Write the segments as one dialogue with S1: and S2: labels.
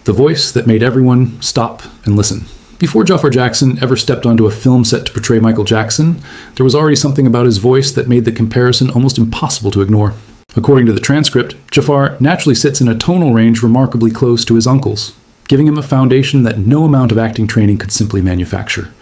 S1: the voice that made everyone stop and listen. Before Jaafar Jackson ever stepped onto a film set to portray Michael Jackson, there was already something about his voice that made the comparison almost impossible to ignore. According to the transcript, Jaafar naturally sits in a tonal range remarkably close to his uncle's, giving him a foundation that no amount of acting training could simply manufacture.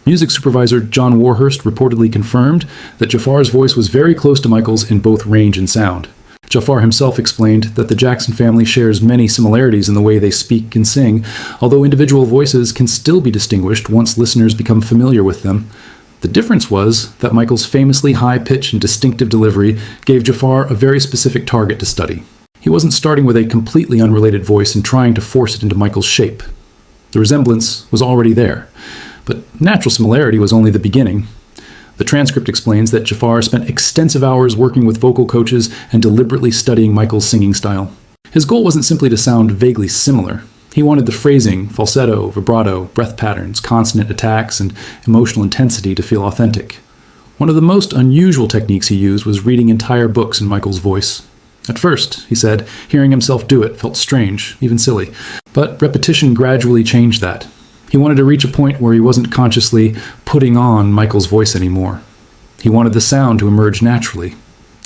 S1: Music supervisor John Warhurst reportedly confirmed that Jaafar's voice was very close to Michael's in both range and sound. Jaafar himself explained that the Jackson family shares many similarities in the way they speak and sing, although individual voices can still be distinguished once listeners become familiar with them. The difference was that Michael's famously high pitch and distinctive delivery gave Jaafar a very specific target to study. He wasn't starting with a completely unrelated voice and trying to force it into Michael's shape. The resemblance was already there, but natural similarity was only the beginning. The transcript explains that Jaafar spent extensive hours working with vocal coaches and deliberately studying Michael's singing style. His goal wasn't simply to sound vaguely similar. He wanted the phrasing, falsetto, vibrato, breath patterns, consonant attacks, and emotional intensity to feel authentic. One of the most unusual techniques he used was reading entire books in Michael's voice. At first, he said, hearing himself do it felt strange, even silly. But repetition gradually changed that. He wanted to reach a point where he wasn't consciously putting on Michael's voice anymore. He wanted the sound to emerge naturally.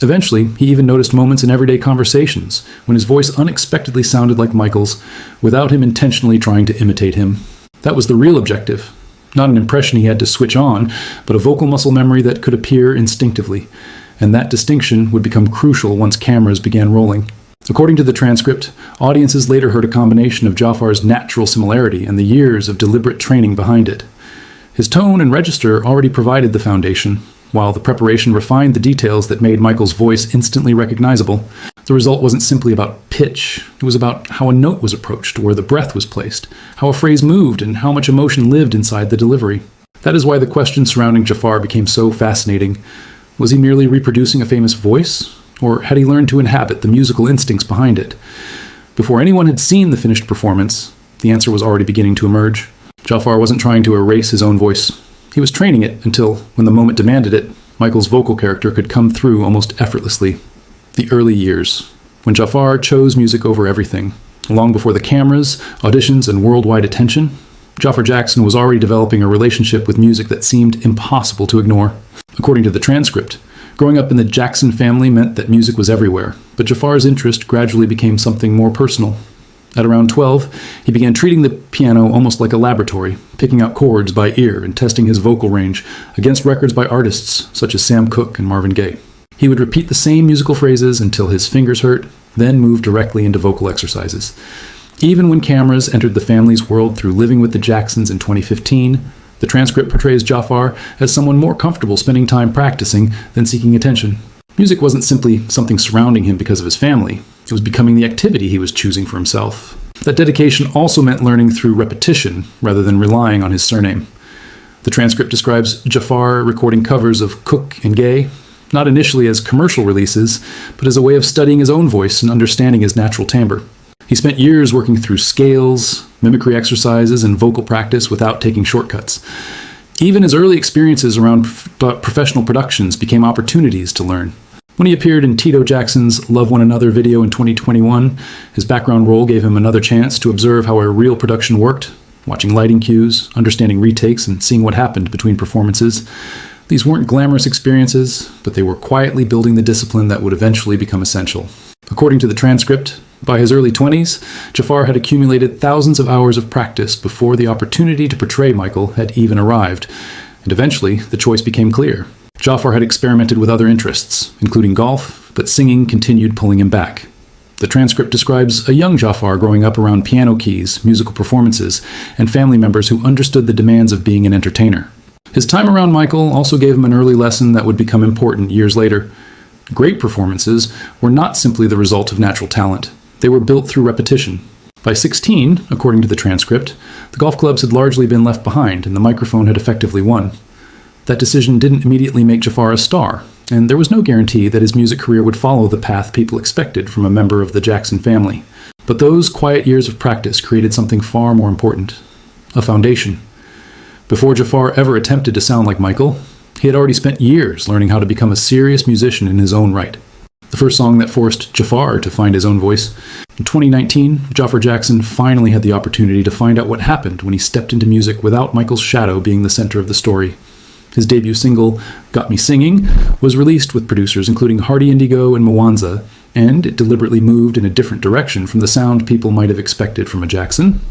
S1: Eventually, he even noticed moments in everyday conversations when his voice unexpectedly sounded like Michael's without him intentionally trying to imitate him. That was the real objective. Not an impression he had to switch on, but a vocal muscle memory that could appear instinctively. And that distinction would become crucial once cameras began rolling. According to the transcript, audiences later heard a combination of Jaafar's natural similarity and the years of deliberate training behind it. His tone and register already provided the foundation, while the preparation refined the details that made Michael's voice instantly recognizable. The result wasn't simply about pitch, it was about how a note was approached, where the breath was placed, how a phrase moved, and how much emotion lived inside the delivery. That is why the question surrounding Jaafar became so fascinating. Was he merely reproducing a famous voice? Or had he learned to inhabit the musical instincts behind it? Before anyone had seen the finished performance, the answer was already beginning to emerge. Jaafar wasn't trying to erase his own voice. He was training it until, when the moment demanded it, Michael's vocal character could come through almost effortlessly. The early years, when Jaafar chose music over everything. Long before the cameras, auditions, and worldwide attention, Jaafar Jackson was already developing a relationship with music that seemed impossible to ignore. According to the transcript, growing up in the Jackson family meant that music was everywhere, but Jaafar's interest gradually became something more personal. At around 12, he began treating the piano almost like a laboratory, picking out chords by ear and testing his vocal range against records by artists such as Sam Cooke and Marvin Gaye. He would repeat the same musical phrases until his fingers hurt, then move directly into vocal exercises. Even when cameras entered the family's world through Living with the Jacksons in 2015, the transcript portrays Jaafar as someone more comfortable spending time practicing than seeking attention. Music wasn't simply something surrounding him because of his family. It was becoming the activity he was choosing for himself. That dedication also meant learning through repetition rather than relying on his surname. The transcript describes Jaafar recording covers of Cooke and Gaye, not initially as commercial releases, but as a way of studying his own voice and understanding his natural timbre. He spent years working through scales, mimicry exercises, and vocal practice without taking shortcuts. Even his early experiences around professional productions became opportunities to learn. When he appeared in Tito Jackson's Love One Another video in 2021, his background role gave him another chance to observe how a real production worked, watching lighting cues, understanding retakes, and seeing what happened between performances. These weren't glamorous experiences, but they were quietly building the discipline that would eventually become essential. According to the transcript, by his early 20s, Jaafar had accumulated thousands of hours of practice before the opportunity to portray Michael had even arrived, and eventually the choice became clear. Jaafar had experimented with other interests, including golf, but singing continued pulling him back. The transcript describes a young Jaafar growing up around piano keys, musical performances, and family members who understood the demands of being an entertainer. His time around Michael also gave him an early lesson that would become important years later. Great performances were not simply the result of natural talent. They were built through repetition. By 16, according to the transcript, the golf clubs had largely been left behind and the microphone had effectively won. That decision didn't immediately make Jaafar a star, and there was no guarantee that his music career would follow the path people expected from a member of the Jackson family. But those quiet years of practice created something far more important: a foundation. Before Jaafar ever attempted to sound like Michael, he had already spent years learning how to become a serious musician in his own right. the first song that forced Jaafar to find his own voice. In 2019, Jaafar Jackson finally had the opportunity to find out what happened when he stepped into music without Michael's shadow being the center of the story. His debut single, Got Me Singing, was released with producers including Hardy Indigo and Mwanza, and it deliberately moved in a different direction from the sound people might have expected from a Jackson.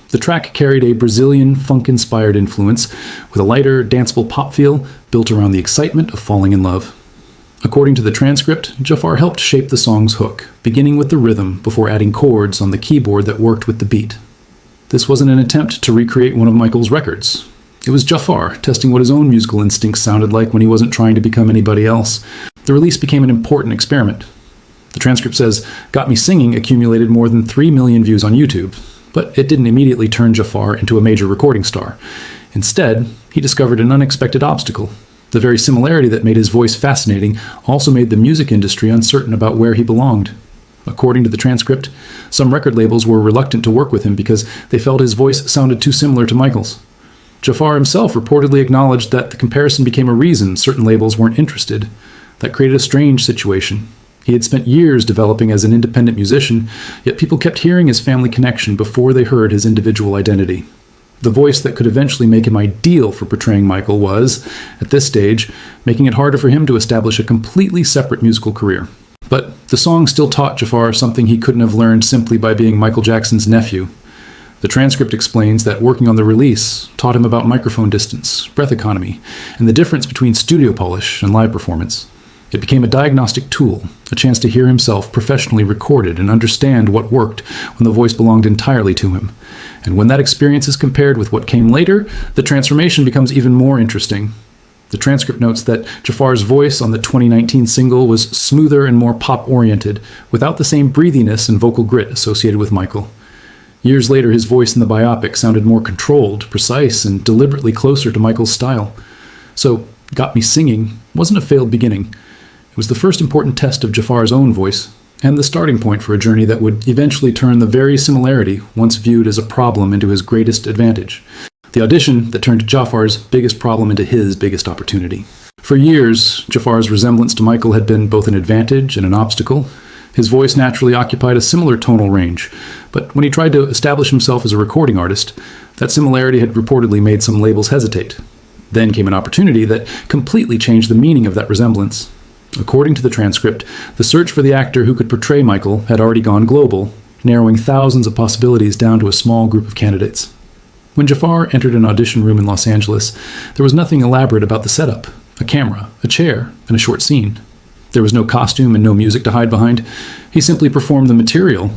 S1: The track carried a Brazilian funk-inspired influence with a lighter, danceable pop feel built around the excitement of falling in love. According to the transcript, Jaafar helped shape the song's hook, beginning with the rhythm before adding chords on the keyboard that worked with the beat. This wasn't an attempt to recreate one of Michael's records. It was Jaafar testing what his own musical instincts sounded like when he wasn't trying to become anybody else. The release became an important experiment. The transcript says, Got Me Singing accumulated more than 3 million views on YouTube, but it didn't immediately turn Jaafar into a major recording star. Instead, he discovered an unexpected obstacle. The very similarity that made his voice fascinating also made the music industry uncertain about where he belonged. According to the transcript, some record labels were reluctant to work with him because they felt his voice sounded too similar to Michael's. Jaafar himself reportedly acknowledged that the comparison became a reason certain labels weren't interested. That created a strange situation. He had spent years developing as an independent musician, yet people kept hearing his family connection before they heard his individual identity. The voice that could eventually make him ideal for portraying Michael was, at this stage, making it harder for him to establish a completely separate musical career. But the song still taught Jaafar something he couldn't have learned simply by being Michael Jackson's nephew. The transcript explains that working on the release taught him about microphone distance, breath economy, and the difference between studio polish and live performance. It became a diagnostic tool, a chance to hear himself professionally recorded and understand what worked when the voice belonged entirely to him. And when that experience is compared with what came later, the transformation becomes even more interesting. The transcript notes that Jaafar's voice on the 2019 single was smoother and more pop-oriented, without the same breathiness and vocal grit associated with Michael. Years later, his voice in the biopic sounded more controlled, precise, and deliberately closer to Michael's style. So, Got Me Singing wasn't a failed beginning. It was the first important test of Jaafar's own voice, and the starting point for a journey that would eventually turn the very similarity once viewed as a problem into his greatest advantage. The audition that turned Jaafar's biggest problem into his biggest opportunity. For years, Jaafar's resemblance to Michael had been both an advantage and an obstacle. His voice naturally occupied a similar tonal range, but when he tried to establish himself as a recording artist, that similarity had reportedly made some labels hesitate. Then came an opportunity that completely changed the meaning of that resemblance. According to the transcript, the search for the actor who could portray Michael had already gone global, narrowing thousands of possibilities down to a small group of candidates. When Jaafar entered an audition room in Los Angeles, there was nothing elaborate about the setup: a camera, a chair, and a short scene. There was no costume and no music to hide behind. He simply performed the material.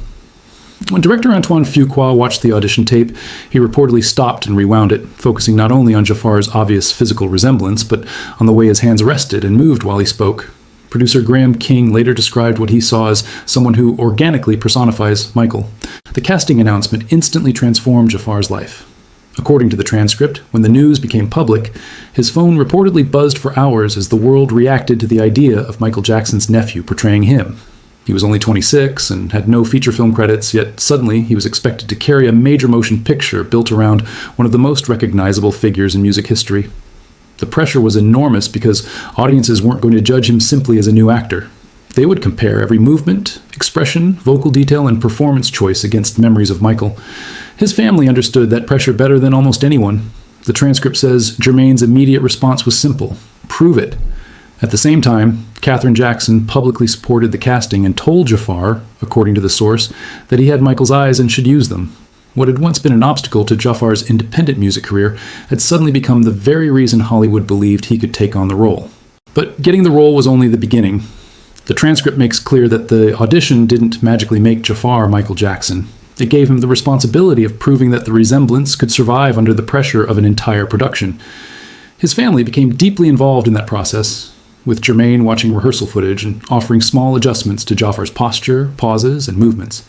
S1: When director Antoine Fuqua watched the audition tape, he reportedly stopped and rewound it, focusing not only on Jaafar's obvious physical resemblance, but on the way his hands rested and moved while he spoke. Producer Graham King later described what he saw as someone who organically personifies Michael. The casting announcement instantly transformed Jaafar's life. According to the transcript, when the news became public, his phone reportedly buzzed for hours as the world reacted to the idea of Michael Jackson's nephew portraying him. He was only 26 and had no feature film credits, yet suddenly he was expected to carry a major motion picture built around one of the most recognizable figures in music history. The pressure was enormous because audiences weren't going to judge him simply as a new actor. They would compare every movement, expression, vocal detail, and performance choice against memories of Michael. His family understood that pressure better than almost anyone. The transcript says Jermaine's immediate response was simple: prove it. At the same time, Catherine Jackson publicly supported the casting and told Jaafar, according to the source, that he had Michael's eyes and should use them. What had once been an obstacle to Jaafar's independent music career had suddenly become the very reason Hollywood believed he could take on the role. But getting the role was only the beginning. The transcript makes clear that the audition didn't magically make Jaafar Michael Jackson. It gave him the responsibility of proving that the resemblance could survive under the pressure of an entire production. His family became deeply involved in that process, with Jermaine watching rehearsal footage and offering small adjustments to Jaafar's posture, pauses, and movements.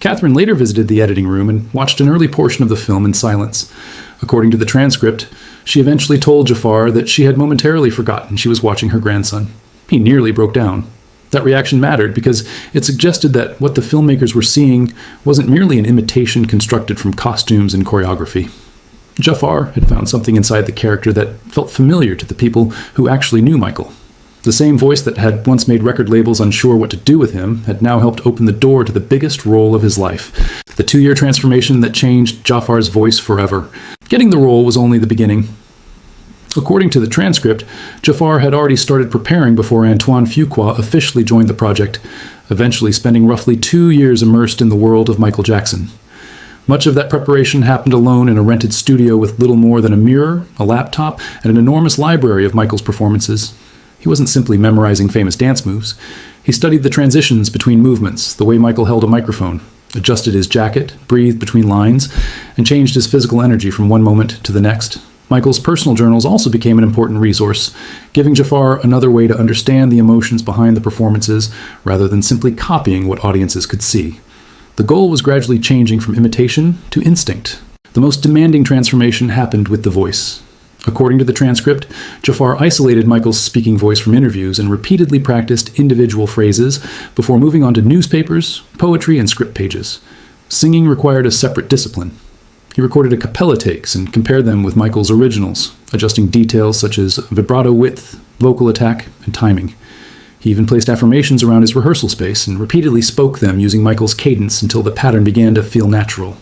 S1: Catherine later visited the editing room and watched an early portion of the film in silence. According to the transcript, she eventually told Jaafar that she had momentarily forgotten she was watching her grandson. He nearly broke down. That reaction mattered because it suggested that what the filmmakers were seeing wasn't merely an imitation constructed from costumes and choreography. Jaafar had found something inside the character that felt familiar to the people who actually knew Michael. The same voice that had once made record labels unsure what to do with him had now helped open the door to the biggest role of his life, the 2-year transformation that changed Jaafar's voice forever. Getting the role was only the beginning. According to the transcript, Jaafar had already started preparing before Antoine Fuqua officially joined the project, eventually spending roughly 2 years immersed in the world of Michael Jackson. Much of that preparation happened alone in a rented studio with little more than a mirror, a laptop, and an enormous library of Michael's performances. He wasn't simply memorizing famous dance moves. He studied the transitions between movements, the way Michael held a microphone, adjusted his jacket, breathed between lines, and changed his physical energy from one moment to the next. Michael's personal journals also became an important resource, giving Jaafar another way to understand the emotions behind the performances rather than simply copying what audiences could see. The goal was gradually changing from imitation to instinct. The most demanding transformation happened with the voice. According to the transcript, Jaafar isolated Michael's speaking voice from interviews and repeatedly practiced individual phrases before moving on to newspapers, poetry, and script pages. Singing required a separate discipline. He recorded a cappella takes and compared them with Michael's originals, adjusting details such as vibrato width, vocal attack, and timing. He even placed affirmations around his rehearsal space and repeatedly spoke them using Michael's cadence until the pattern began to feel natural.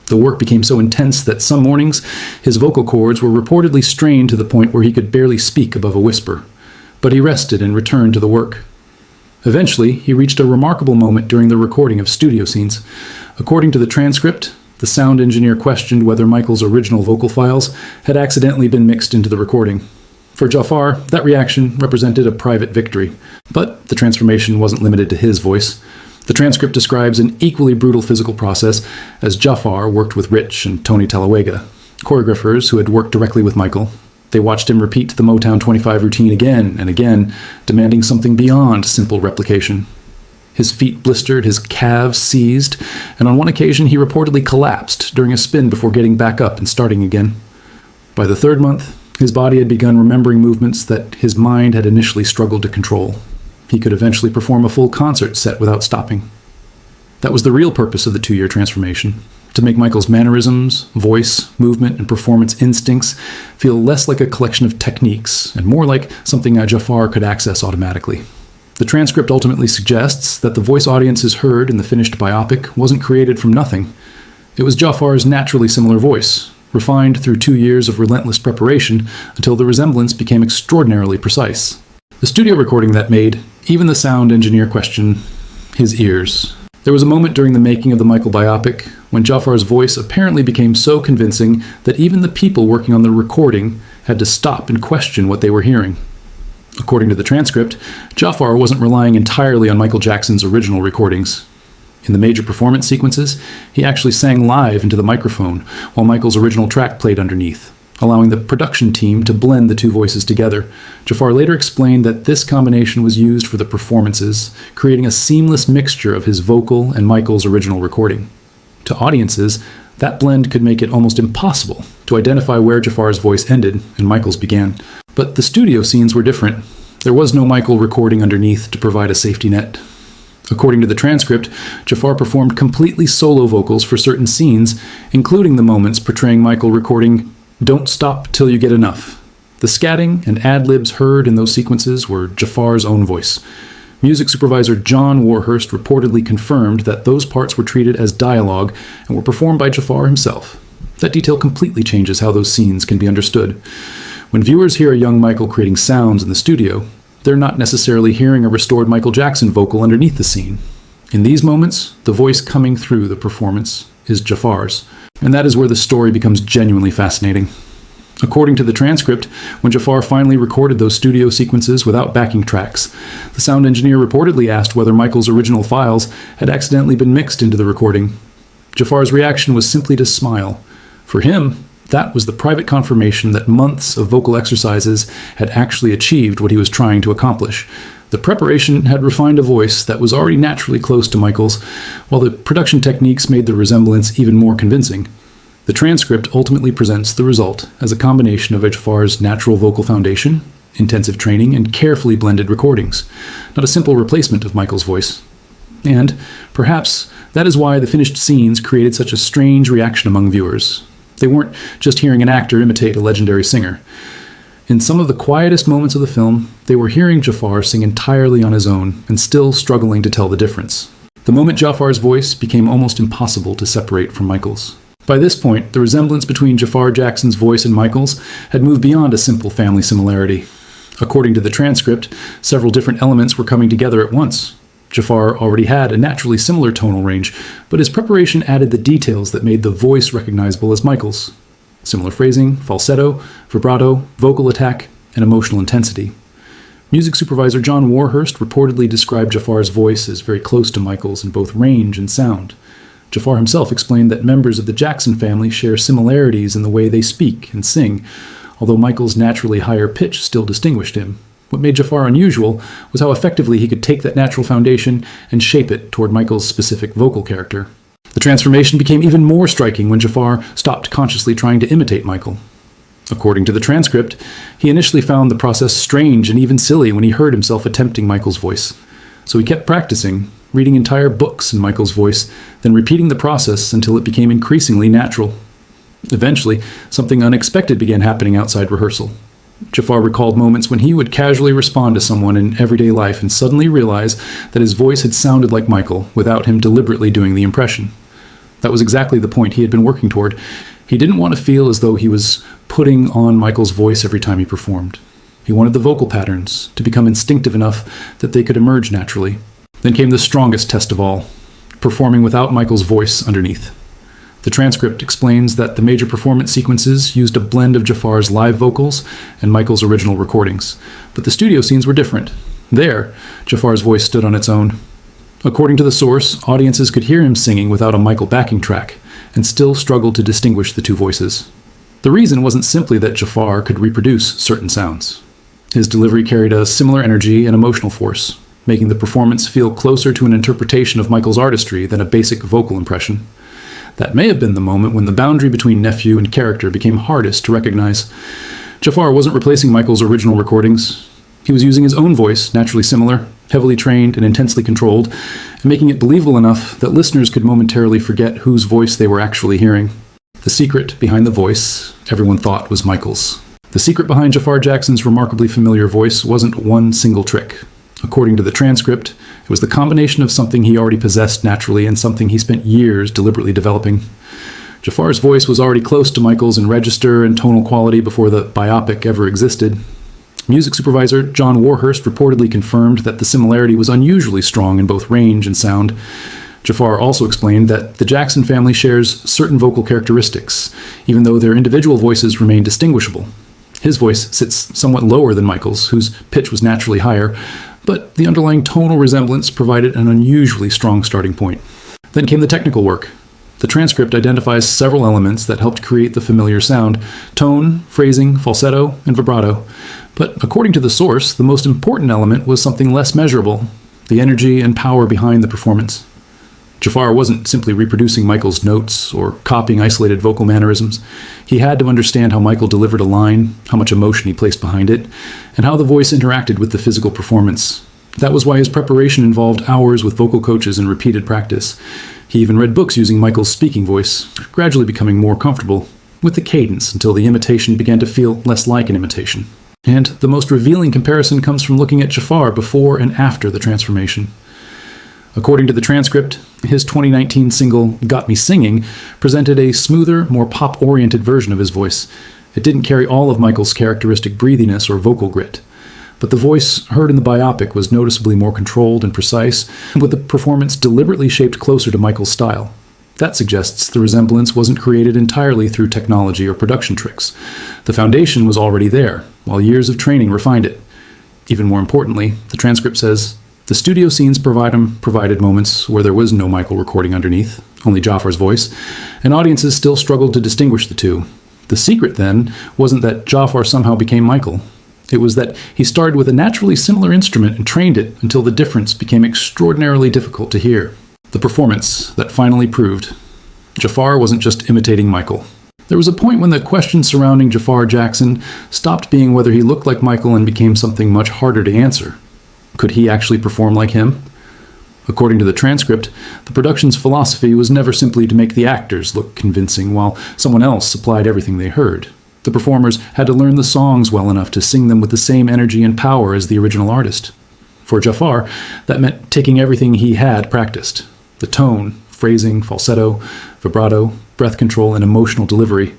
S1: The work became so intense that some mornings his vocal cords were reportedly strained to the point where he could barely speak above a whisper. But he rested and returned to the work. Eventually, he reached a remarkable moment during the recording of studio scenes. According to the transcript, the sound engineer questioned whether Michael's original vocal files had accidentally been mixed into the recording. For Jaafar, that reaction represented a private victory. But the transformation wasn't limited to his voice. The transcript describes an equally brutal physical process as Jaafar worked with Rich and Tony Talawega, choreographers who had worked directly with Michael. They watched him repeat the Motown 25 routine again and again, demanding something beyond simple replication. His feet blistered, his calves seized, and on one occasion he reportedly collapsed during a spin before getting back up and starting again. By the 3rd month, his body had begun remembering movements that his mind had initially struggled to control. He could eventually perform a full concert set without stopping. That was the real purpose of the 2-year transformation, to make Michael's mannerisms, voice, movement, and performance instincts feel less like a collection of techniques and more like something Jaafar could access automatically. The transcript ultimately suggests that the voice audiences heard in the finished biopic wasn't created from nothing. It was Jaafar's naturally similar voice, refined through 2 years of relentless preparation until the resemblance became extraordinarily precise. The studio recording that made even the sound engineer question his ears. There was a moment during the making of the Michael biopic when Jaafar's voice apparently became so convincing that even the people working on the recording had to stop and question what they were hearing. According to the transcript, Jaafar wasn't relying entirely on Michael Jackson's original recordings. In the major performance sequences, he actually sang live into the microphone while Michael's original track played underneath, allowing the production team to blend the two voices together. Jaafar later explained that this combination was used for the performances, creating a seamless mixture of his vocal and Michael's original recording. To audiences, that blend could make it almost impossible to identify where Jaafar's voice ended and Michael's began. But the studio scenes were different. There was no Michael recording underneath to provide a safety net. According to the transcript, Jaafar performed completely solo vocals for certain scenes, including the moments portraying Michael recording "Don't Stop Till You Get Enough." The scatting and ad-libs heard in those sequences were Jaafar's own voice. Music supervisor John Warhurst reportedly confirmed that those parts were treated as dialogue and were performed by Jaafar himself. That detail completely changes how those scenes can be understood. When viewers hear a young Michael creating sounds in the studio, they're not necessarily hearing a restored Michael Jackson vocal underneath the scene. In these moments, the voice coming through the performance is Jaafar's, and that is where the story becomes genuinely fascinating. According to the transcript, when Jaafar finally recorded those studio sequences without backing tracks, the sound engineer reportedly asked whether Michael's original files had accidentally been mixed into the recording. Jaafar's reaction was simply to smile. For him, that was the private confirmation that months of vocal exercises had actually achieved what he was trying to accomplish. The preparation had refined a voice that was already naturally close to Michael's, while the production techniques made the resemblance even more convincing. The transcript ultimately presents the result as a combination of Jaafar's natural vocal foundation, intensive training, and carefully blended recordings, not a simple replacement of Michael's voice. And, perhaps, that is why the finished scenes created such a strange reaction among viewers. They weren't just hearing an actor imitate a legendary singer. In some of the quietest moments of the film, they were hearing Jaafar sing entirely on his own and still struggling to tell the difference. The moment Jaafar's voice became almost impossible to separate from Michael's. By this point, the resemblance between Jaafar Jackson's voice and Michael's had moved beyond a simple family similarity. According to the transcript, several different elements were coming together at once. Jaafar already had a naturally similar tonal range, but his preparation added the details that made the voice recognizable as Michael's. Similar phrasing, falsetto, vibrato, vocal attack, and emotional intensity. Music supervisor John Warhurst reportedly described Jaafar's voice as very close to Michael's in both range and sound. Jaafar himself explained that members of the Jackson family share similarities in the way they speak and sing, although Michael's naturally higher pitch still distinguished him. What made Jaafar unusual was how effectively he could take that natural foundation and shape it toward Michael's specific vocal character. The transformation became even more striking when Jaafar stopped consciously trying to imitate Michael. According to the transcript, he initially found the process strange and even silly when he heard himself attempting Michael's voice. So he kept practicing, reading entire books in Michael's voice, then repeating the process until it became increasingly natural. Eventually, something unexpected began happening outside rehearsal. Jaafar recalled moments when he would casually respond to someone in everyday life and suddenly realize that his voice had sounded like Michael without him deliberately doing the impression. That was exactly the point he had been working toward. He didn't want to feel as though he was putting on Michael's voice every time he performed. He wanted the vocal patterns to become instinctive enough that they could emerge naturally. Then came the strongest test of all, performing without Michael's voice underneath. The transcript explains that the major performance sequences used a blend of Jaafar's live vocals and Michael's original recordings, but the studio scenes were different. There, Jaafar's voice stood on its own. According to the source, audiences could hear him singing without a Michael backing track, and still struggled to distinguish the two voices. The reason wasn't simply that Jaafar could reproduce certain sounds. His delivery carried a similar energy and emotional force, making the performance feel closer to an interpretation of Michael's artistry than a basic vocal impression. That may have been the moment when the boundary between nephew and character became hardest to recognize. Jaafar wasn't replacing Michael's original recordings. He was using his own voice, naturally similar, heavily trained and intensely controlled, and making it believable enough that listeners could momentarily forget whose voice they were actually hearing. The secret behind the voice, everyone thought, was Michael's. The secret behind Jaafar Jackson's remarkably familiar voice wasn't one single trick. According to the transcript, it was the combination of something he already possessed naturally and something he spent years deliberately developing. Jaafar's voice was already close to Michael's in register and tonal quality before the biopic ever existed. Music supervisor John Warhurst reportedly confirmed that the similarity was unusually strong in both range and sound. Jaafar also explained that the Jackson family shares certain vocal characteristics, even though their individual voices remain distinguishable. His voice sits somewhat lower than Michael's, whose pitch was naturally higher, but the underlying tonal resemblance provided an unusually strong starting point. Then came the technical work. The transcript identifies several elements that helped create the familiar sound: tone, phrasing, falsetto, and vibrato. But according to the source, the most important element was something less measurable: the energy and power behind the performance. Jaafar wasn't simply reproducing Michael's notes or copying isolated vocal mannerisms. He had to understand how Michael delivered a line, how much emotion he placed behind it, and how the voice interacted with the physical performance. That was why his preparation involved hours with vocal coaches and repeated practice. He even read books using Michael's speaking voice, gradually becoming more comfortable with the cadence until the imitation began to feel less like an imitation. And the most revealing comparison comes from looking at Jaafar before and after the transformation. According to the transcript, his 2019 single, Got Me Singing, presented a smoother, more pop-oriented version of his voice. It didn't carry all of Michael's characteristic breathiness or vocal grit, but the voice heard in the biopic was noticeably more controlled and precise, with the performance deliberately shaped closer to Michael's style. That suggests the resemblance wasn't created entirely through technology or production tricks. The foundation was already there, while years of training refined it. Even more importantly, the transcript says, the studio scenes provided moments where there was no Michael recording underneath, only Jaafar's voice, and audiences still struggled to distinguish the two. The secret, then, wasn't that Jaafar somehow became Michael. It was that he started with a naturally similar instrument and trained it until the difference became extraordinarily difficult to hear. The performance that finally proved Jaafar wasn't just imitating Michael. There was a point when the question surrounding Jaafar Jackson stopped being whether he looked like Michael and became something much harder to answer. Could he actually perform like him? According to the transcript, the production's philosophy was never simply to make the actors look convincing while someone else supplied everything they heard. The performers had to learn the songs well enough to sing them with the same energy and power as the original artist. For Jaafar, that meant taking everything he had practiced: the tone, phrasing, falsetto, vibrato, breath control, and emotional delivery,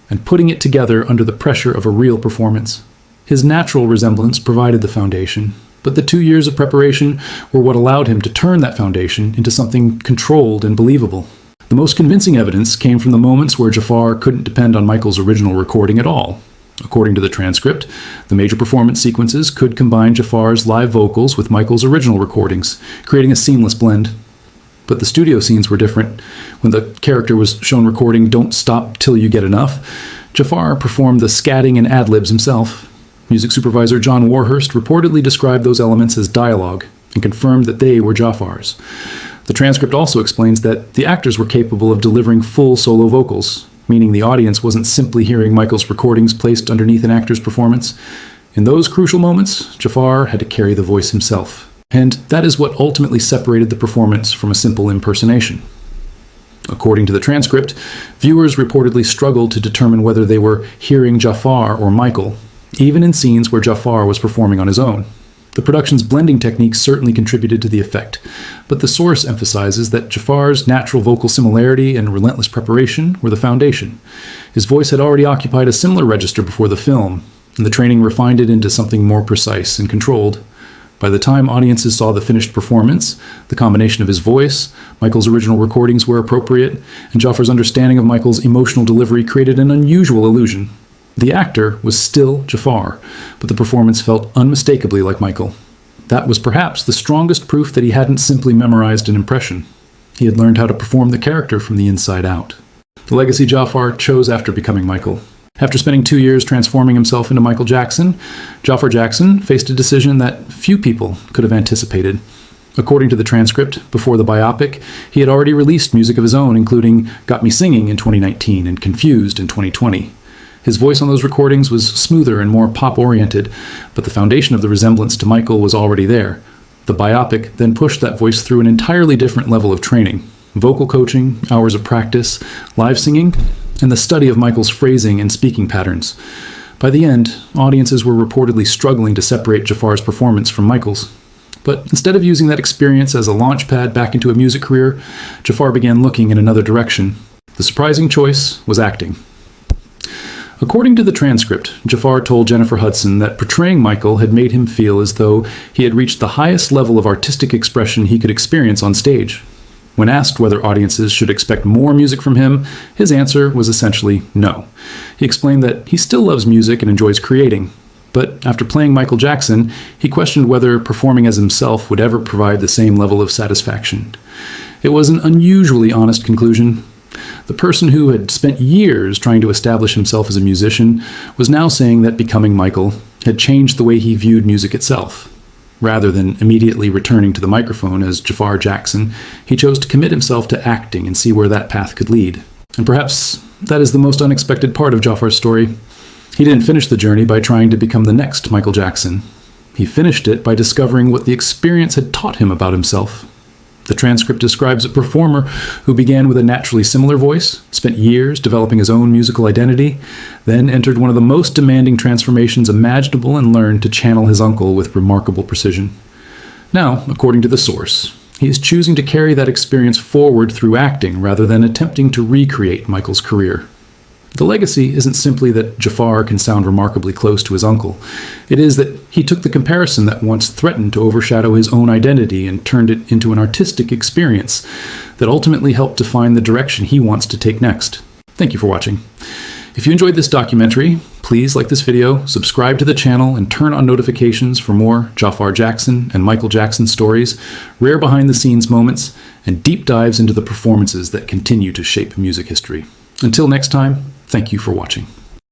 S1: and putting it together under the pressure of a real performance. His natural resemblance provided the foundation, but the 2 years of preparation were what allowed him to turn that foundation into something controlled and believable. The most convincing evidence came from the moments where Jaafar couldn't depend on Michael's original recording at all. According to the transcript, the major performance sequences could combine Jaafar's live vocals with Michael's original recordings, creating a seamless blend. But the studio scenes were different. When the character was shown recording "Don't Stop Till You Get Enough," Jaafar performed the scatting and ad-libs himself. Music supervisor John Warhurst reportedly described those elements as dialogue and confirmed that they were Jaafar's. The transcript also explains that the actors were capable of delivering full solo vocals, meaning the audience wasn't simply hearing Michael's recordings placed underneath an actor's performance. In those crucial moments, Jaafar had to carry the voice himself. And that is what ultimately separated the performance from a simple impersonation. According to the transcript, viewers reportedly struggled to determine whether they were hearing Jaafar or Michael, even in scenes where Jaafar was performing on his own. The production's blending techniques certainly contributed to the effect, but the source emphasizes that Jaafar's natural vocal similarity and relentless preparation were the foundation. His voice had already occupied a similar register before the film, and the training refined it into something more precise and controlled. By the time audiences saw the finished performance, the combination of his voice, Michael's original recordings were appropriate, and Jaafar's understanding of Michael's emotional delivery created an unusual illusion. The actor was still Jaafar, but the performance felt unmistakably like Michael. That was perhaps the strongest proof that he hadn't simply memorized an impression. He had learned how to perform the character from the inside out. The legacy Jaafar chose after becoming Michael. After spending 2 years transforming himself into Michael Jackson, Jaafar Jackson faced a decision that few people could have anticipated. According to the transcript, before the biopic, he had already released music of his own, including Got Me Singing in 2019 and Confused in 2020. His voice on those recordings was smoother and more pop-oriented, but the foundation of the resemblance to Michael was already there. The biopic then pushed that voice through an entirely different level of training: vocal coaching, hours of practice, live singing, and the study of Michael's phrasing and speaking patterns. By the end, audiences were reportedly struggling to separate Jaafar's performance from Michael's. But instead of using that experience as a launchpad back into a music career, Jaafar began looking in another direction. The surprising choice was acting. According to the transcript, Jaafar told Jennifer Hudson that portraying Michael had made him feel as though he had reached the highest level of artistic expression he could experience on stage. When asked whether audiences should expect more music from him, his answer was essentially no. He explained that he still loves music and enjoys creating, but after playing Michael Jackson, he questioned whether performing as himself would ever provide the same level of satisfaction. It was an unusually honest conclusion. The person who had spent years trying to establish himself as a musician was now saying that becoming Michael had changed the way he viewed music itself. Rather than immediately returning to the microphone as Jaafar Jackson, he chose to commit himself to acting and see where that path could lead. And perhaps that is the most unexpected part of Jaafar's story. He didn't finish the journey by trying to become the next Michael Jackson. He finished it by discovering what the experience had taught him about himself. The transcript describes a performer who began with a naturally similar voice, spent years developing his own musical identity, then entered one of the most demanding transformations imaginable and learned to channel his uncle with remarkable precision. Now, according to the source, he is choosing to carry that experience forward through acting rather than attempting to recreate Michael's career. The legacy isn't simply that Jaafar can sound remarkably close to his uncle. It is that he took the comparison that once threatened to overshadow his own identity and turned it into an artistic experience that ultimately helped define the direction he wants to take next. Thank you for watching. If you enjoyed this documentary, please like this video, subscribe to the channel, and turn on notifications for more Jaafar Jackson and Michael Jackson stories, rare behind-the-scenes moments, and deep dives into the performances that continue to shape music history. Until next time, thank you for watching.